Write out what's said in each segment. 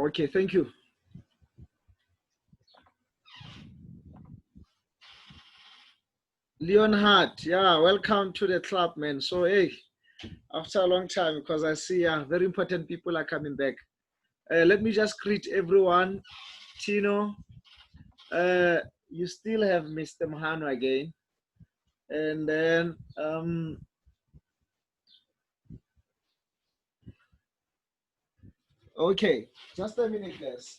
Okay, thank you. Leonhard, yeah, welcome to the club, man. So, hey, after a long time, because I see very important people are coming back. Let me just greet everyone. Tino, you still have Mr. Mahano again. And then, okay, just a minute, guys.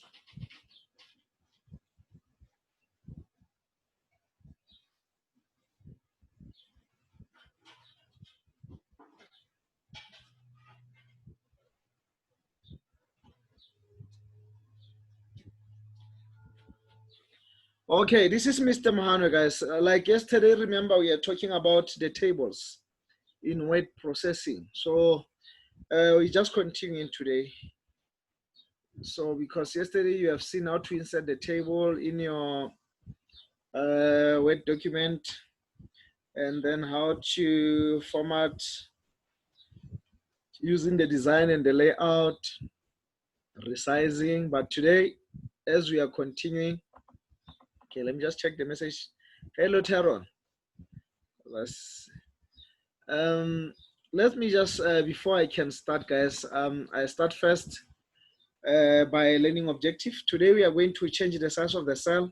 Okay, this is Mr. Mahano, guys. Like yesterday, remember we are talking about the tables in word processing. So we just continuing today. So because yesterday you have seen how to insert the table in your Word document, and then how to format using the design and the layout, resizing. But today, as we are continuing, okay, let me just check the message. Hello, Teron. Let me just, before I can start, guys, I start first by learning objective. Today, we are going to change the size of the cell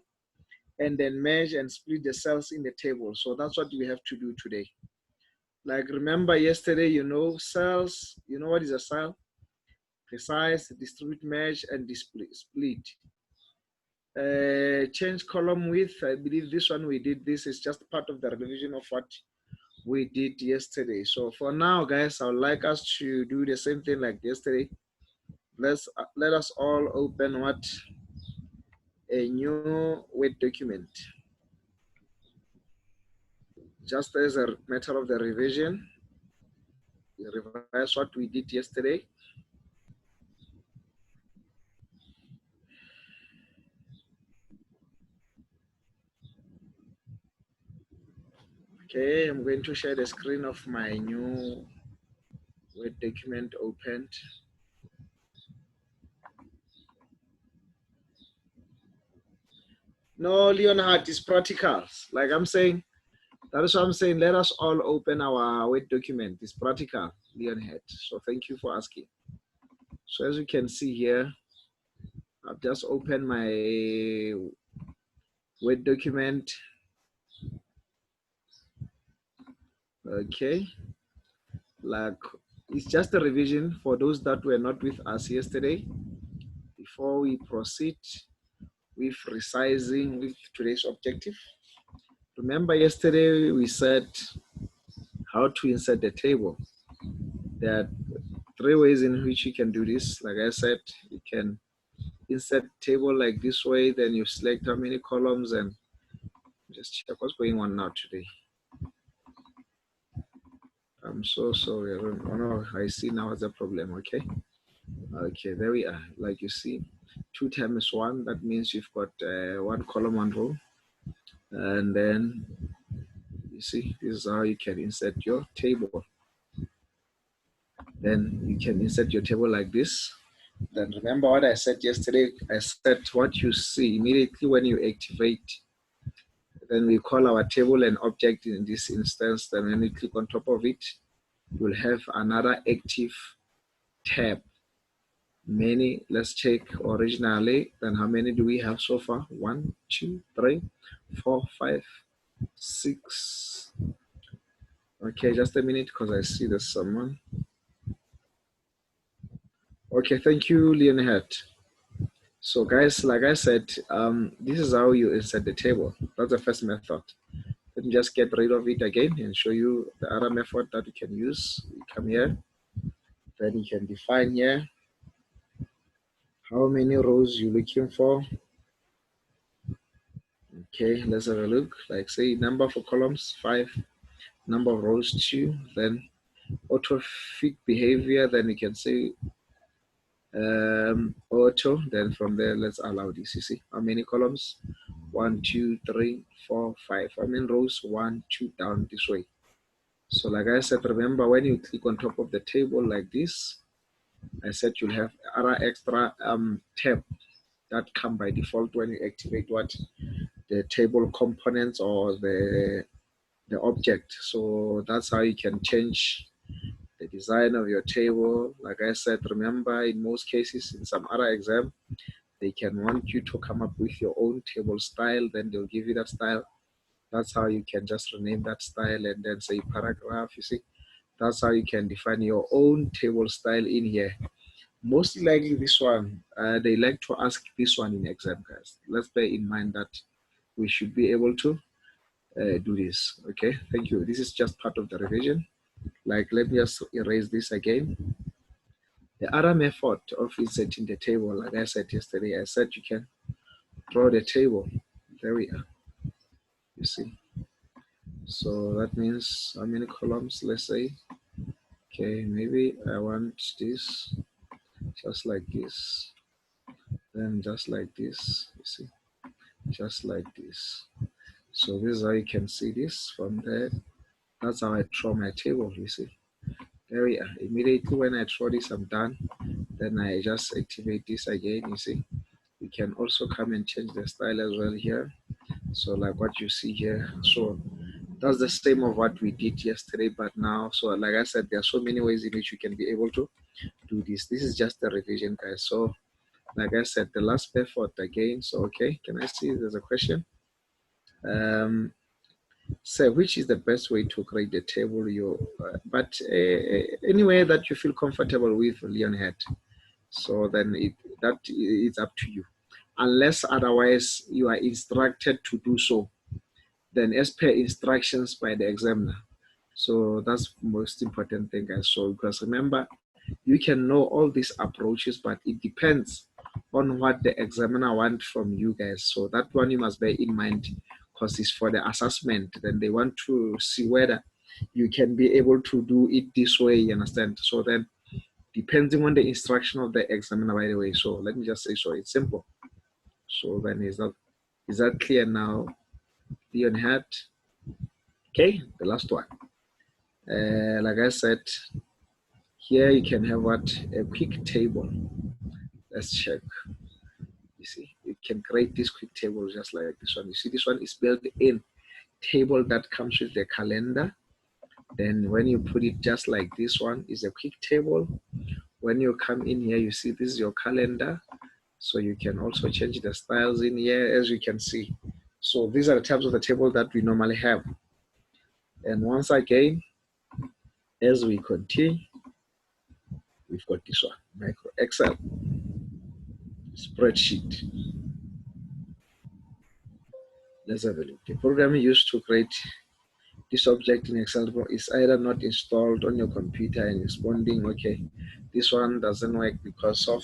and then merge and split the cells in the table. So that's what we have to do today. Like remember yesterday, you know, cells, you know what is a cell? Resize, distribute, merge, and display, split. Change column width, I believe this one we did, this is just part of the revision of what we did yesterday. So for now, guys, I would like us to do the same thing like yesterday. Let us all open what? A new Word document. Just as a matter of the revision, we revise what we did yesterday. Okay, I'm going to share the screen of my new Word document opened. No, Leonhard, is practicals. Like I'm saying, that is what I'm saying. Let us all open our Word document. It's practical, Leonhard. So thank you for asking. So as you can see here, I've just opened my Word document. Okay. Like it's just a revision for those that were not with us yesterday. Before we proceed with resizing with today's objective. Remember yesterday we said how to insert the table. There are 3 ways in which you can do this. Like I said, you can insert table like this way, then you select how many columns and just check what's going on now today. I'm so sorry. I don't know. I see now as a problem. Okay. Okay, there we are. Like you see, 2 times 1, that means you've got 1 column, 1 row. And then you see, this is how you can insert your table. Then you can insert your table like this. Then remember what I said yesterday. I said what you see immediately when you activate. Then we call our table an object in this instance. Then when you click on top of it, you'll have another active tab. Many, let's check originally. Then how many do we have so far? 1, 2, 3, 4, 5, 6. Okay, just a minute because I see there's someone. Okay, thank you, Leonhard. So guys, like I said, this is how you insert the table. That's the first method. Let me just get rid of it again and show you the other method that you can use. You come here, then you can define here how many rows you're looking for. Okay, let's have a look. Like say number for columns 5, number of rows 2, then auto fit behavior, then you can say auto, then from there let's allow this. You see how many columns? 1, 2, 3, 4, 5. I mean rows 1, 2 down this way. So like I said, remember when you click on top of the table like this, I said you'll have other extra tab that come by default when you activate what the table components or the object. So that's how you can change the design of your table. Like I said, remember in most cases in some other exam, they can want you to come up with your own table style, then they'll give you that style. That's how you can just rename that style and then say paragraph, you see. That's how you can define your own table style in here. Most likely this one, they like to ask this one in exam, guys. Let's bear in mind that we should be able to do this. Okay, thank you. This is just part of the revision. Like, let me just erase this again. The other method of inserting the table, like I said yesterday, I said you can draw the table. There we are. You see. So that means how many columns, let's say. Okay, maybe I want this just like this. Then just like this, you see. Just like this. So this is how you can see this from there. That's how I draw my table, you see. There we are. Immediately when I draw this, I'm done. Then I just activate this again, you see. You can also come and change the style as well here. So like what you see here. So that's the same of what we did yesterday, but now, so like I said, there are so many ways in which you can be able to do this. This is just a revision, guys. So like I said, the last method again. So okay, can I see there's a question? So which is the best way to create the table? But any way that you feel comfortable with, Leonhead. So then it's up to you. Unless otherwise you are instructed to do so, then as per instructions by the examiner. So that's the most important thing, guys. So because remember, you can know all these approaches, but it depends on what the examiner wants from you guys. So that one you must bear in mind because it's for the assessment. Then they want to see whether you can be able to do it this way, you understand? So then depending on the instruction of the examiner, by the way. So let me just say, so it's simple. So then is that clear now? Leon had, okay, the last one. Like I said, here you can have what? A quick table. Let's check. You see, you can create this quick table just like this one. You see, this one is built in table that comes with the calendar. Then when you put it just like this one is a quick table. When you come in here, you see this is your calendar. So you can also change the styles in here, as you can see. So these are the types of the table that we normally have. And once again, as we continue, we've got this one, micro Excel spreadsheet. Let's have a look. The program used to create this object in Excel is either not installed on your computer and responding, okay, this one doesn't work because of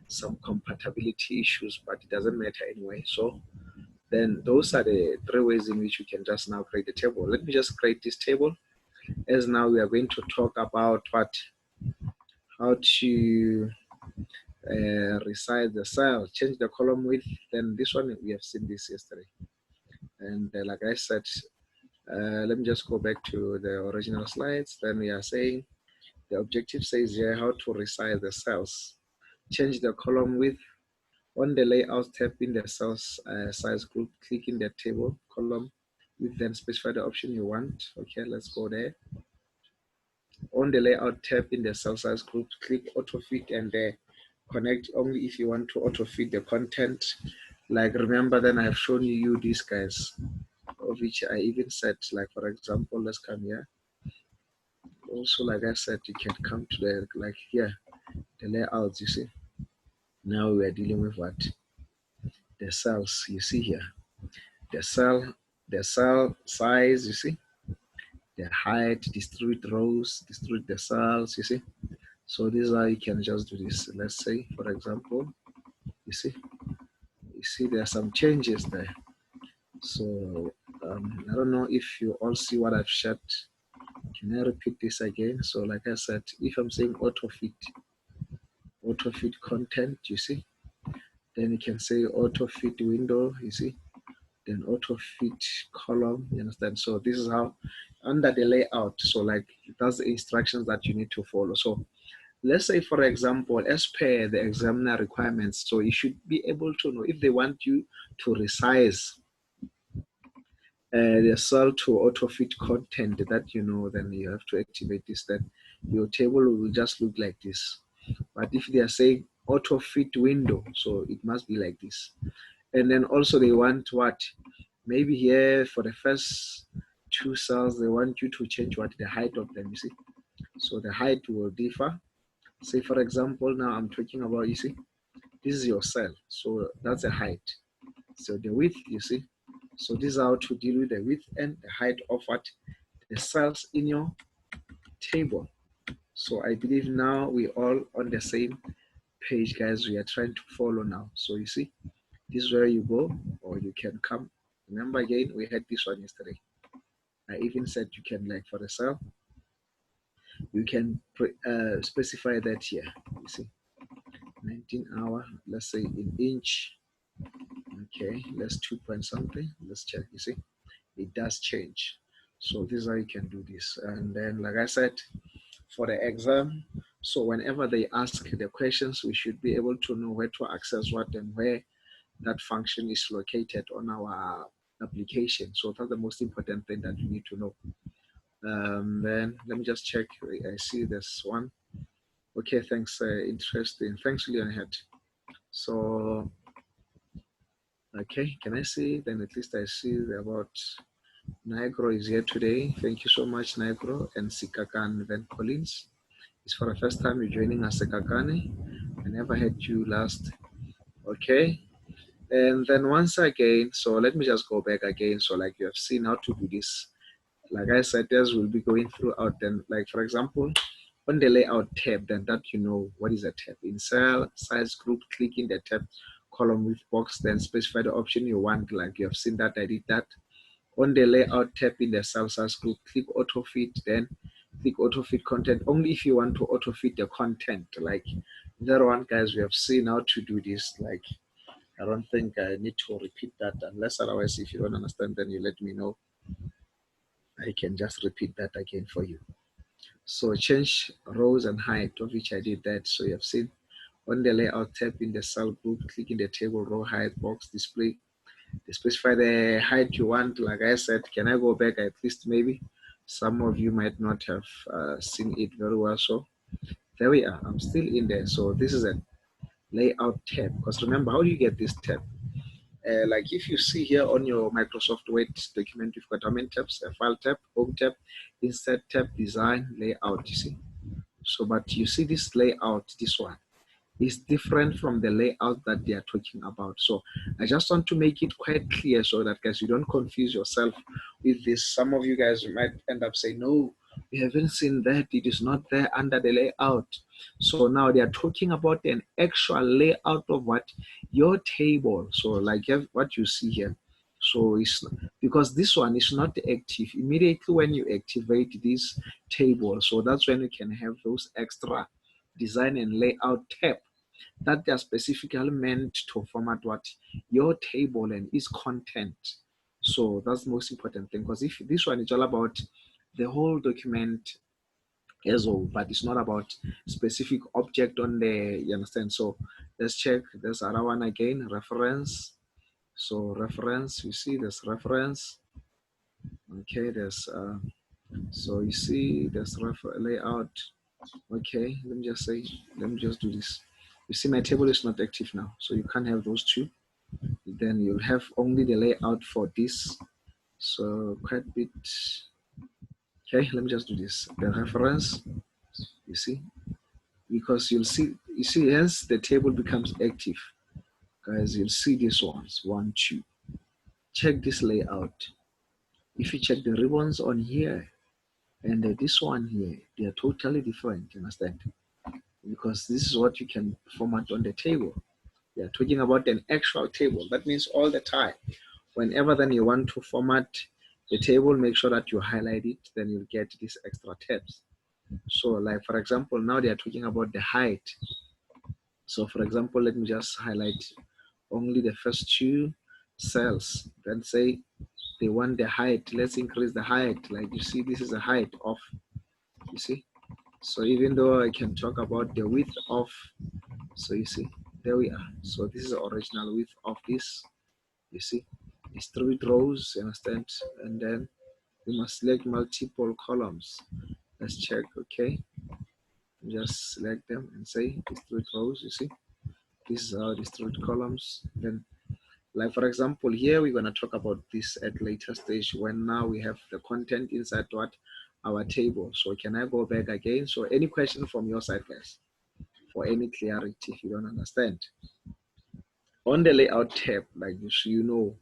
some compatibility issues, but it doesn't matter anyway. So then those are the three ways in which you can just now create a table. Let me just create this table, as now we are going to talk about how to resize the cell, change the column width. Then this one, we have seen this yesterday. And like I said, let me just go back to the original slides. Then we are saying the objective says here how to resize the cells. Change the column width. On the layout tab in the cells size group, click in the table column width, then specify the option you want. Okay, let's go there. On the layout tab in the cell size group, click auto fit and connect only if you want to auto fit the content. Like remember, then I have shown you these guys, of which I even said, like for example, let's come here. Also, like I said, you can come to the, like here, the layouts, you see. Now we are dealing with what? The cells, you see here. The cell size, you see. The height, distribute rows, distribute the cells, you see. So this is how you can just do this. Let's say, for example, you see there are some changes there. So I don't know if you all see what I've shared. Can I repeat this again? So like I said, if I'm saying auto fit content, you see, then you can say auto fit window, you see, then auto fit column, you understand? So this is how under the layout, so like that's the instructions that you need to follow. So let's say, for example, as per the examiner requirements, so you should be able to know if they want you to resize the cell to auto fit content that you know, then you have to activate this. Then your table will just look like this. But if they are saying auto fit window, so it must be like this. And then also they want what? Maybe here for the first two cells, they want you to change what? The height of them, you see. So the height will differ. Say for example, now I'm talking about, you see, this is your cell. So that's the height. So the width, you see. So this is how to deal with the width and the height of what? The cells in your table. So I believe now we all on the same page, guys. We are trying to follow now. So you see, this is where you go, or you can come. Remember again, we had this one yesterday. I even said you can, like for the cell, you can specify that here. You see, 19 hour, let's say in inch. Okay, let's 2 point something. Let's check. You see, it does change. So this is how you can do this. And then, like I said, for the exam, so whenever they ask the questions, we should be able to know where to access what and where that function is located on our application. So that's the most important thing that you need to know. Then let me just check. I see this one. Okay, thanks. Interesting. Thanks, Leonhead. So, okay, can I see? Then at least I see about Nigro is here today. Thank you so much, Nigro and Sikakan Van Collins. It's for the first time you're joining us, Sikakane. I never had you last. Okay. And then once again, so let me just go back again. So like you have seen how to do this. Like I said, as we'll be going throughout then, like for example, on the layout tab, then that you know what is a tab. In cell, size group, click in the tab column with box, then specify the option you want. Like you have seen that, I did that. On the layout tab in the cell size group, click auto fit, then click auto fit content only if you want to auto fit the content. Like that one, guys, we have seen how to do this. Like I don't think I need to repeat that unless otherwise, if you don't understand, then you let me know. I can just repeat that again for you. So change rows and height, of which I did that. So you have seen on the layout tab in the cell group, click in the table row height box display. Specify the height you want. Like I said, can I go back at least maybe? Some of you might not have seen it very well. So there we are. I'm still in there. So this is a layout tab. Because remember, how do you get this tab? Like if you see here on your Microsoft Word document, you've got how many tabs? A file tab, home tab, insert tab, design, layout, you see. So, but you see this layout, this one is different from the layout that they are talking about. So I just want to make it quite clear so that, guys, you don't confuse yourself with this. Some of you guys might end up saying, no, we haven't seen that. It is not there under the layout. So now they are talking about an actual layout of what? Your table. So like what you see here. So it's because this one is not active. Immediately when you activate this table, so that's when you can have those extra design and layout tab that they are specifically meant to format what? Your table and its content. So that's the most important thing, because if this one is all about the whole document as well, but it's not about specific object on the, you understand? So let's check this other one again, reference. So reference, you see this reference. Okay, there's so you see this layout. Okay, let me just do this. You see my table is not active now, so you can't have those two. Then you'll have only the layout for this. So quite a bit. Okay, let me just do this. The reference, you see, because you see, hence the table becomes active. Guys, you'll see these ones, 1, 2. Check this layout. If you check the ribbons on here and this one here, they are totally different, you understand? Because this is what you can format on the table. We are talking about an actual table. That means all the time, whenever then you want to format the table, make sure that you highlight it, then you'll get these extra tabs. So like, for example, now they are talking about the height. So for example, let me just highlight only the first 2 cells. Then say they want the height. Let's increase the height. Like you see, this is a height of, you see. So even though I can talk about the width of, so you see, there we are. So this is the original width of this, you see, it's 3 rows, you understand? And then we must select multiple columns. Let's check, okay? Just select them and say distribute rows, you see? This is our distribute columns. Then, like for example, here we're gonna talk about this at later stage when now we have the content inside what? Our table. So can I go back again? So any question from your side, guys? For any clarity if you don't understand. On the layout tab, like you know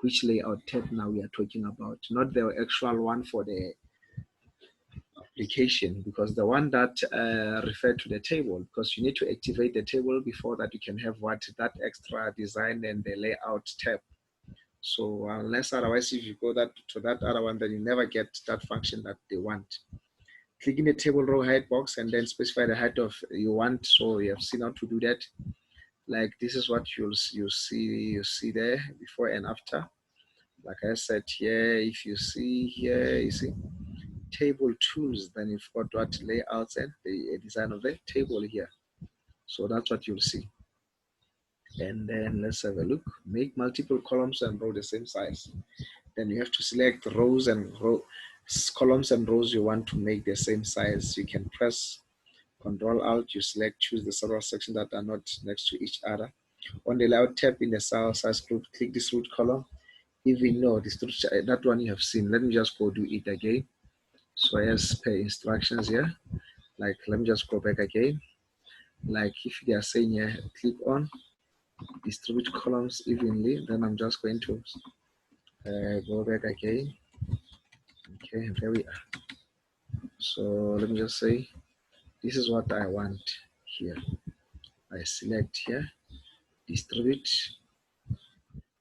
which layout tab now we are talking about, not the actual one for the application, because the one that refer to the table, because you need to activate the table before that you can have what that extra design and the layout tab. So unless otherwise, if you go that to that other one, then you never get that function that they want. Click in the table row height box and then specify the height of you want. So you have seen how to do that. Like this is what you see there before and after. Like I said here, if you see here, you see table tools, then you've got what layouts and the design of the table here. So that's what you'll see. And then let's have a look. Make multiple columns and row the same size. Then you have to select rows and columns and rows you want to make the same size. You can press Control Alt, you select, choose the several sections that are not next to each other. On the layout tab in the cell size group, click this root column. Even though this that one you have seen, let me just go do it again. So as per instructions here, like let me just go back again. Like if they are saying here, click on distribute columns evenly, then I'm just going to go back again. Okay, there we are. So let me just say, this is what I want here. I select here, distribute,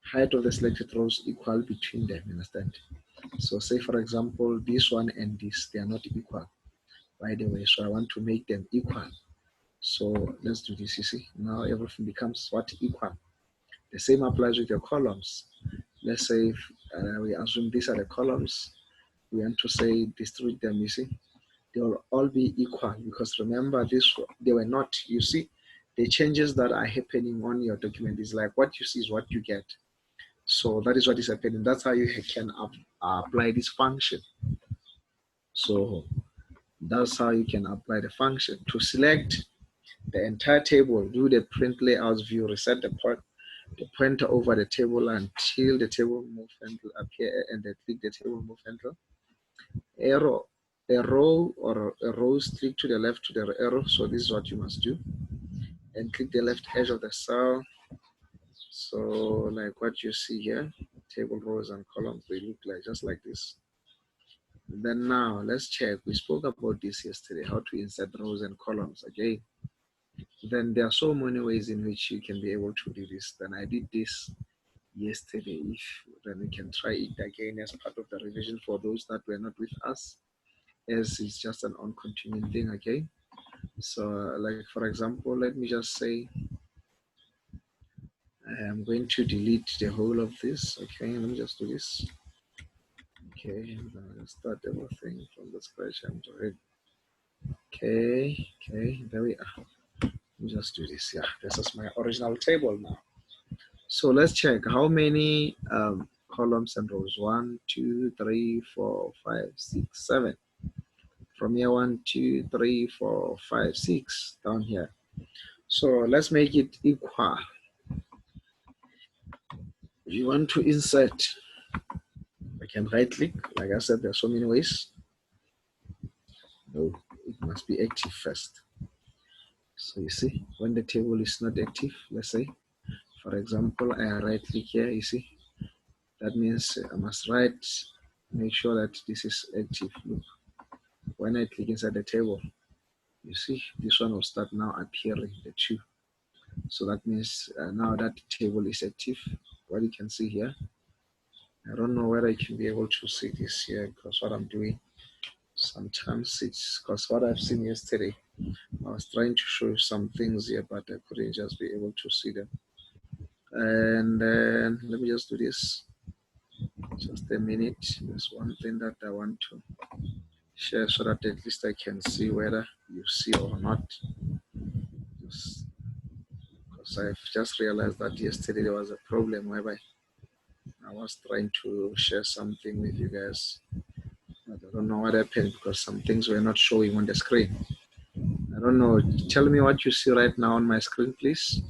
height of the selected rows equal between them, understand? So say for example, this one and this, they are not equal, by the way, so I want to make them equal. So let's do this, you see, now everything becomes what? Equal. The same applies with your columns. Let's say if, we assume these are the columns, we want to say distribute them, you see, they will all be equal, because remember this, they were not, you see, the changes that are happening on your document is like what you see is what you get. So that is what is happening. That's how you can apply this function. So that's how you can apply the function. To select the entire table, do the print layouts view, reset the pointer over the table until the table move handle appear, and then click the table move handle. A row or a row, click to the left to the arrow. So this is what you must do. And click the left edge of the cell. So like what you see here, table rows and columns, they look like just like this. Then now let's check. We spoke about this yesterday, how to insert rows and columns again. Then there are so many ways in which you can be able to do this. Then I did this yesterday. If then we can try it again as part of the revision for those that were not with us, as it's just an on continuing thing again. So like for example, let me just say I am going to delete the whole of this. Okay, let me just do this. Okay, I'm gonna start everything from the scratch. I'm ready. Okay, there we are. Let me just do this. Yeah, this is my original table now. So let's check how many columns and rows. 1, 2, 3, 4, 5, 6, 7. From here, 1, 2, 3, 4, 5, 6 down here. So let's make it equal. If you want to insert, I can right click. Like I said, there are so many ways. No, it must be active first. So you see, when the table is not active, let's say, for example, I right click here, you see, that means I must make sure that this is active. Look, when I click inside the table, you see, this one will start now appearing, the 2. So that means now that table is active. What you can see here, I don't know whether I can be able to see this here, because what I'm doing, sometimes it's, because what I've seen yesterday, I was trying to show you some things here, but I couldn't just be able to see them. And then let me just do this. Just a minute. There's one thing that I want to share so that at least I can see whether you see or not. Because I've just realized that yesterday there was a problem whereby I was trying to share something with you guys. But I don't know what happened because some things were not showing on the screen. I don't know. Tell me what you see right now on my screen, please.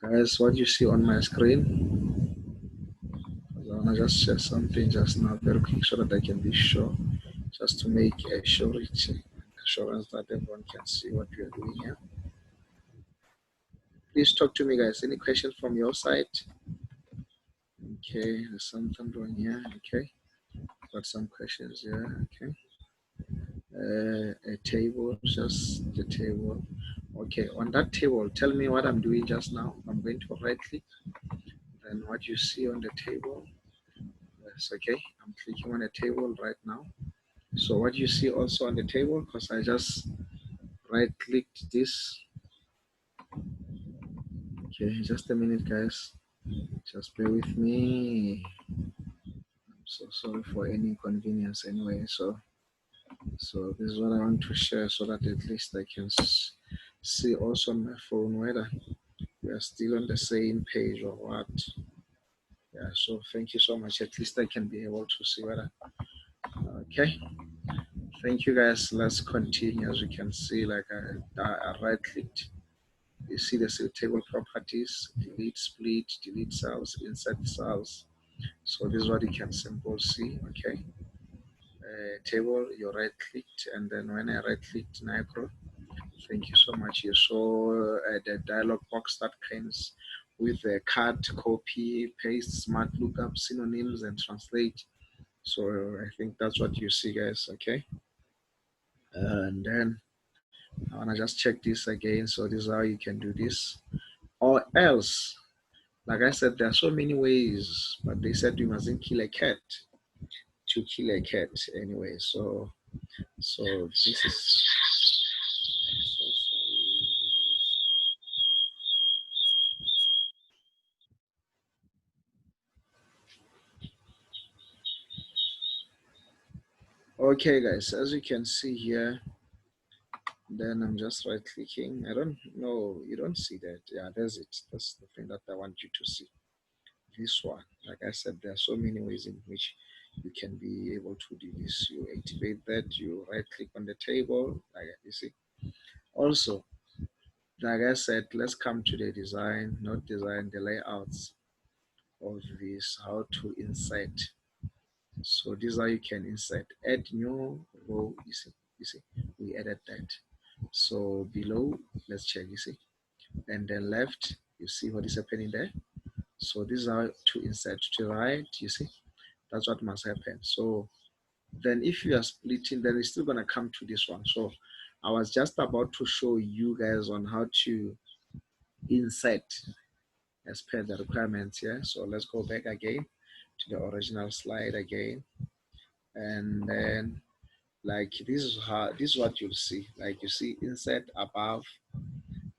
Guys, what you see on my screen? I want to just share something just now very quick so that I can be sure, just to make a assurance that everyone can see what we are doing here. Please talk to me, guys. Any questions from your side? Okay, there's something going here. Okay, got some questions here. Okay, a table, just the table. Okay, on that table, tell me what I'm doing just now. I'm going to right click, and what you see on the table. Yes, okay. I'm clicking on a table right now. So what you see also on the table, because I just right clicked this. Okay, just a minute, guys. Just bear with me. I'm so sorry for any inconvenience anyway. So this is what I want to share so that at least I can see also on my phone whether we are still on the same page or what. Yeah, so thank you so much. At least I can be able to see whether. Okay. Thank you, guys. Let's continue. As you can see, like I right clicked. You see the table properties, delete, split, delete cells, insert cells. So this is what you can simply see, okay? Table, you right clicked, and then when I right clicked Micro, thank you so much. You saw the dialog box that comes with the cut, copy, paste, smart lookup, synonyms, and translate. So I think that's what you see, guys, okay? And then I wanna just check this again. So this is how you can do this. Or else, like I said, there are so many ways, but they said you mustn't kill a cat to kill a cat anyway. So this is. Okay, guys, as you can see here, then I'm just right clicking. I don't know, you don't see that. Yeah, there's it. That's the thing that I want you to see. This one, like I said, there are so many ways in which you can be able to do this. You activate that, you right click on the table, like you see. Also, like I said, let's come to the design, not design, the layouts of this, how to insert. So this is how you can insert, add new row, you see, we added that. So below, let's check, you see, and then left, you see what is happening there. So this is how to insert. To the right, you see, that's what must happen. So then if you are splitting, then it's still gonna come to this one. So I was just about to show you guys on how to insert as per the requirements here. So let's go back again to the original slide again. And then like this is what you'll see. Like you see insert above,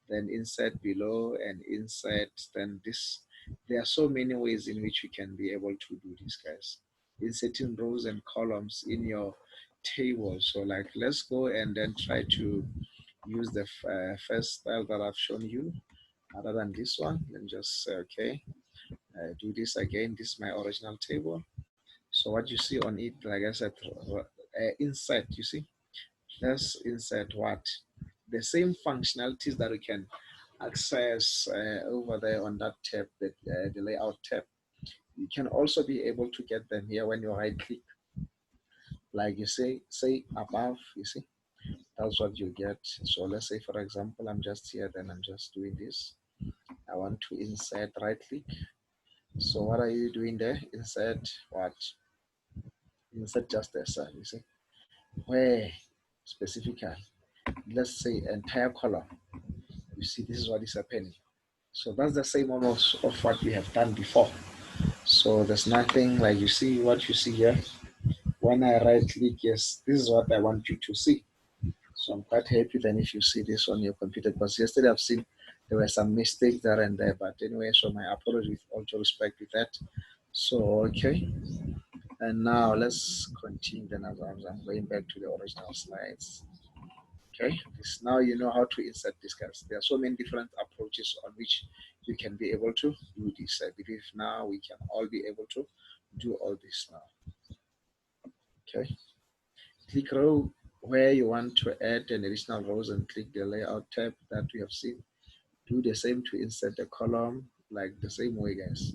then insert below and insert, then this. There are so many ways in which you can be able to do this, guys. Inserting rows and columns in your table. So like let's go and then try to use the first style that I've shown you other than this one. Let me just say, okay, do this again. This is my original table. So what you see on it, like I said, insert, you see, let's insert what? The same functionalities that we can access over there on that tab, the layout tab. You can also be able to get them here when you right click. Like you say above, you see, that's what you get. So let's say, for example, I'm just here, then I'm just doing this. I want to insert, right click. So what are you doing there? Insert what? Insert just a cell, you see. Where specifically, let's say entire column. You see, this is what is happening. So that's the same almost of what we have done before. So there's nothing like you see what you see here. When I right click, yes, this is what I want you to see. So I'm quite happy then if you see this on your computer, because yesterday I've seen there were some mistakes there and there. But anyway, so my apology with all due respect with that. So okay. And now let's continue then as I'm going back to the original slides. Okay, this now you know how to insert this, guys. There are so many different approaches on which you can be able to do this. I believe now we can all be able to do all this now. Okay, click row where you want to add an additional rows and click the layout tab that we have seen. Do the same to insert the column like the same way, guys.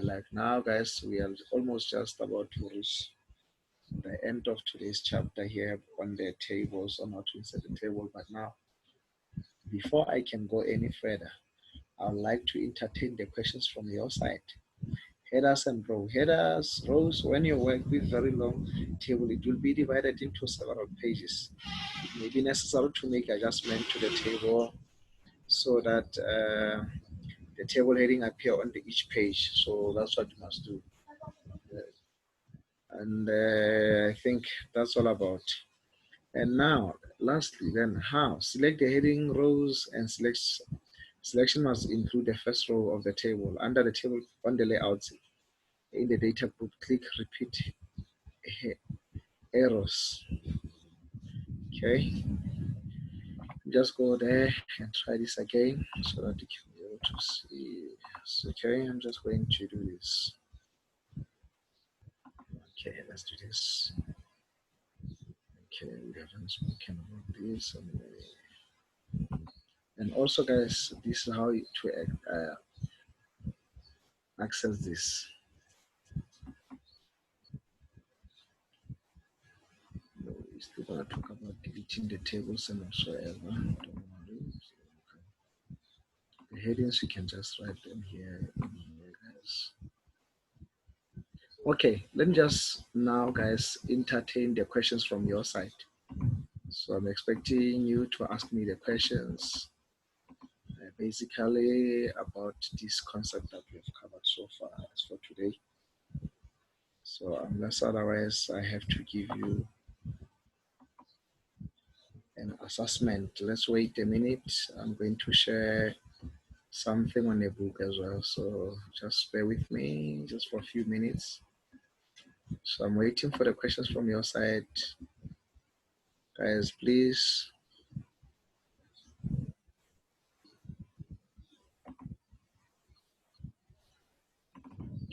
Like now, guys, we are almost just about to reach the end of today's chapter here on the tables, on how to insert the table. But now, before I can go any further, I would like to entertain the questions from your side. Headers and rows. Headers, rows, when you work with very long table, it will be divided into several pages. It may be necessary to make adjustment to the table so that the table heading appear on each page. So that's what you must do. And I think that's all about. And now, lastly, then how? Select the heading rows and selection must include the first row of the table. Under the table on the layout in the data group, click repeat arrows. Okay, just go there and try this again so that you can be able to see. Okay, I'm just going to do this. Okay, let's do this. Okay, we haven't spoken about this. And also, guys, this is how to access this. No, we're still going to talk about deleting the tables and whatsoever. The headings, you can just write them here, guys. Okay, let me just now, guys, entertain the questions from your side. So I'm expecting you to ask me the questions basically about this concept that we've covered so far as for today. So unless otherwise, I have to give you an assessment. Let's wait a minute. I'm going to share something on the book as well. So just bear with me just for a few minutes. So I'm waiting for the questions from your side. Guys, please.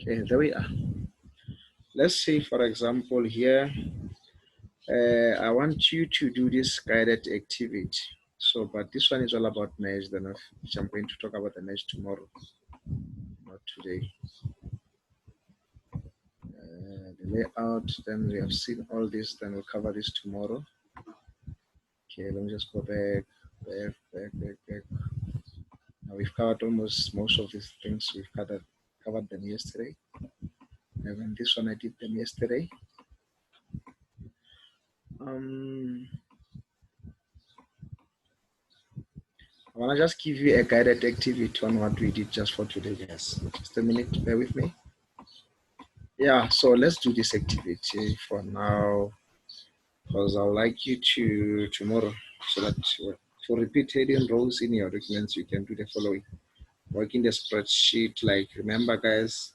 Okay, there we are. Let's say, for example, here, I want you to do this guided activity. So, but this one is all about mesh, then which I'm going to talk about the mesh tomorrow, not today. The layout, then we have seen all this, then we'll cover this tomorrow. Okay, let me just go back. Now we've covered almost most of these things. We've covered them yesterday. And this one I did them yesterday. I want to just give you a guided activity on what we did just for today, guys. Just a minute, bear with me. Yeah, so let's do this activity for now, because I would like you to tomorrow, so that for repeat heading rows in your documents, you can do the following. Work in the spreadsheet, like remember, guys,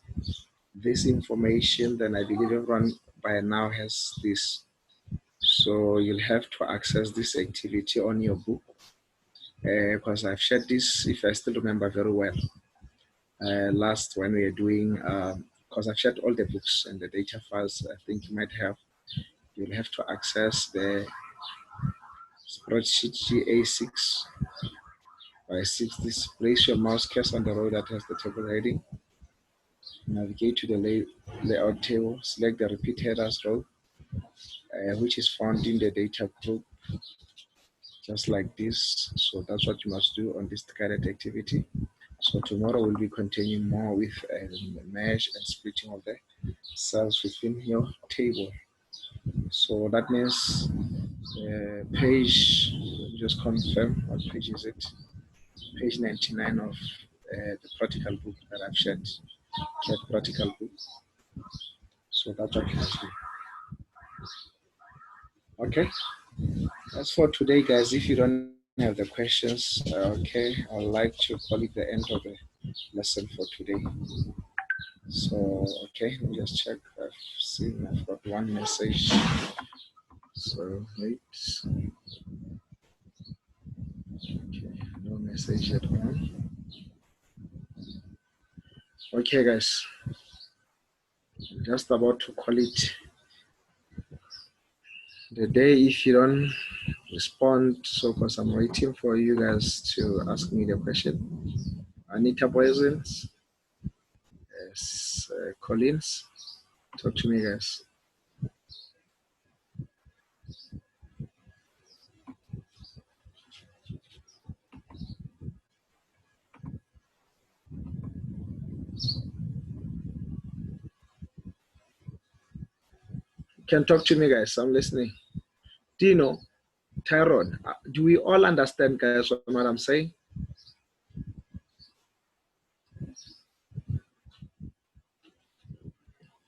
this information, then I believe everyone by now has this. So you'll have to access this activity on your book, because I've shared this, if I still remember very well, last when we were doing, because I've shared all the books and the data files I think you might have. You'll have to access the spreadsheet GA6 by 6. This, place your mouse cursor on the row that has the table heading. Navigate to the layout table, select the repeat headers row, which is found in the data group, just like this. So that's what you must do on this guided activity. So tomorrow we'll be continuing more with mesh and splitting of the cells within your table. So that means page, just confirm what page is it? Page 99 of the practical book that I've shared, practical book. So that's what you must do. Okay, that's for today, guys. If you don't have the questions, okay, I'd like to call it the end of the lesson for today. So, okay, let me just check. I've got one message. So, wait. Okay, no message at all. Okay, guys. I'm just about to call it the day if you don't respond. So, because I'm waiting for you guys to ask me the question. Anita Poisons, yes, Collins, talk to me, guys. You can talk to me, guys. I'm listening. Dino, Tyrone, do we all understand, guys, what I'm saying?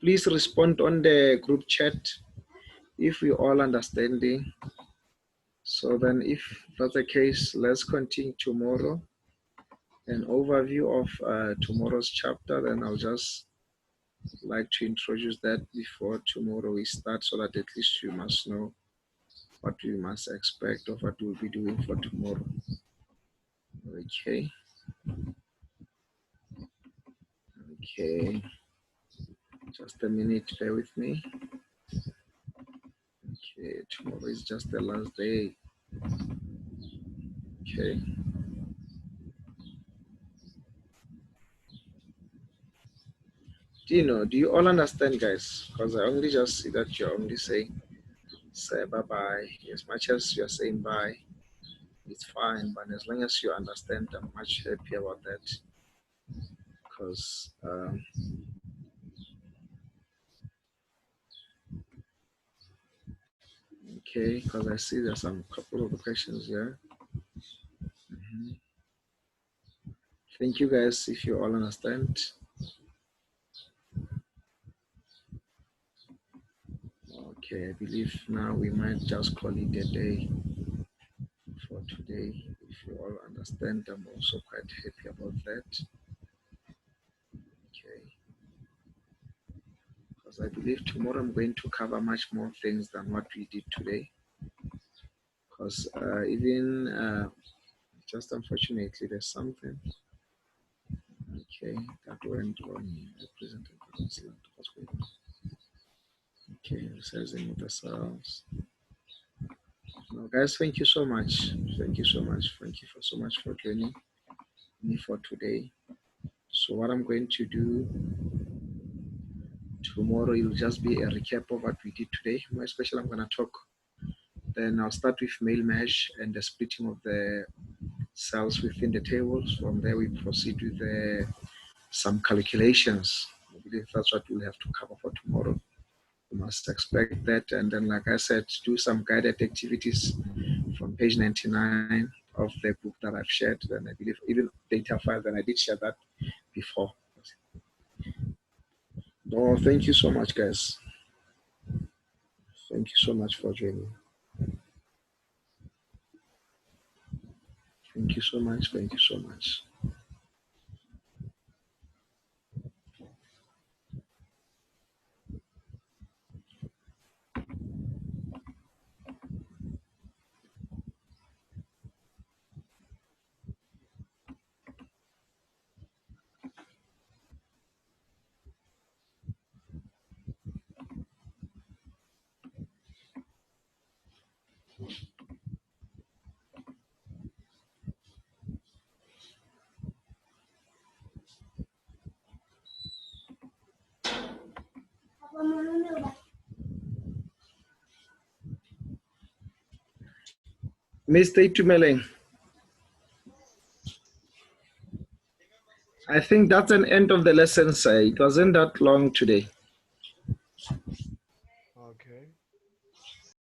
Please respond on the group chat if we all understanding. So then if that's the case, let's continue tomorrow. An overview of tomorrow's chapter, then I'll just like to introduce that before tomorrow we start so that at least you must know what we must expect of what we'll be doing for tomorrow. Okay. Okay. Just a minute, bear with me. Okay, tomorrow is just the last day. Okay. Do you all understand, guys? Because I only just see that you're only saying, say bye-bye. As much as you're saying bye, it's fine. But as long as you understand, I'm much happy about that. Because, okay, because I see there's some couple of the questions here. Thank you, guys, if you all understand. Okay, I believe now we might just call it a day for today. If you all understand, I'm also quite happy about that. Okay. Because I believe tomorrow I'm going to cover much more things than what we did today. Because even just unfortunately, there's something. Okay, that went wrong. Okay, resizing the cells. No, guys, thank you so much. Thank you so much. Thank you so much for joining me for today. So what I'm going to do tomorrow, it'll just be a recap of what we did today. More especially, I'm going to talk. Then I'll start with mail mesh and the splitting of the cells within the tables. From there, we proceed with some calculations. I believe that's what we'll have to cover for tomorrow. You must expect that. And then, like I said, do some guided activities from page 99 of the book that I've shared. Then I believe even data file, then I did share that before. Oh, thank you so much, guys. Thank you so much for joining. Thank you so much. Thank you so much. Mr. Itumeleng, I think that's an end of the lesson, sir. It wasn't that long today.